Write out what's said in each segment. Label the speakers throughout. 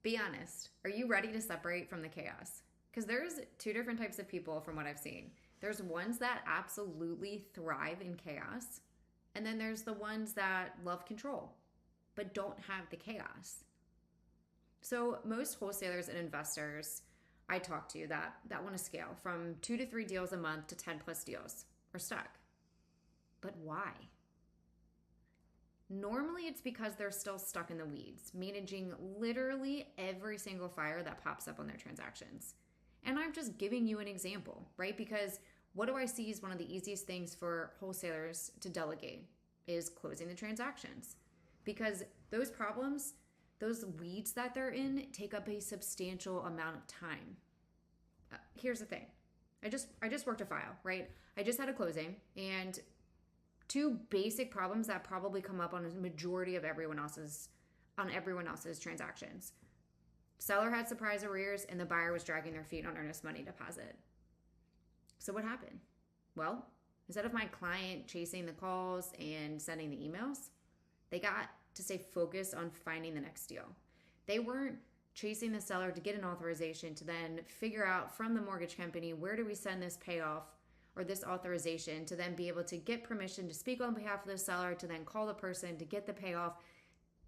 Speaker 1: Be honest. Are you ready to separate from the chaos? Because there's two different types of people from what I've seen. There's ones that absolutely thrive in chaos, and then there's the ones that love control but don't have the chaos. So most wholesalers and investors I talk to that want to scale from 2 to 3 deals a month to 10 plus deals are stuck. But why? Normally it's because they're still stuck in the weeds, managing literally every single fire that pops up on their transactions. And I'm just giving you an example, right? Because what do I see is one of the easiest things for wholesalers to delegate is closing the transactions. Because those problems, those weeds that they're in, take up a substantial amount of time. Here's the thing. I just worked a file, right? I just had a closing, and two basic problems that probably come up on a majority of everyone else's transactions. Seller had surprise arrears and the buyer was dragging their feet on earnest money deposit. So what happened? Well, instead of my client chasing the calls and sending the emails, they got to stay focused on finding the next deal. They weren't chasing the seller to get an authorization to then figure out from the mortgage company, where do we send this payoff or this authorization, to then be able to get permission to speak on behalf of the seller, to then call the person to get the payoff,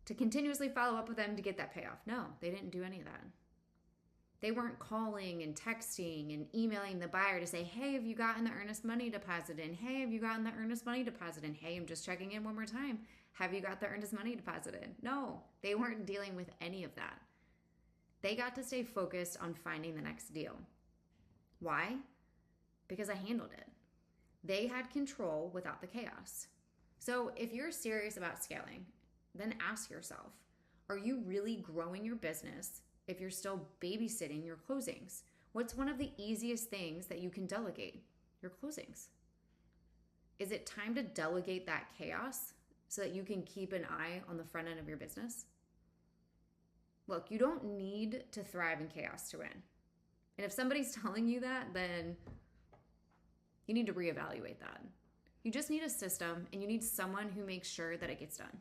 Speaker 1: to continuously follow up with them to get that payoff. No, they didn't do any of that. They weren't calling and texting and emailing the buyer to say, hey, have you gotten the earnest money deposit in? Hey, have you gotten the earnest money deposit in? Hey, I'm just checking in one more time. Have you got the earnest money deposit in? No, they weren't dealing with any of that. They got to stay focused on finding the next deal. Why? Because I handled it. They had control without the chaos. So if you're serious about scaling, then ask yourself, are you really growing your business if you're still babysitting your closings? What's one of the easiest things that you can delegate? Your closings. Is it time to delegate that chaos so that you can keep an eye on the front end of your business? Look, you don't need to thrive in chaos to win. And if somebody's telling you that, then you need to reevaluate that. You just need a system, and you need someone who makes sure that it gets done.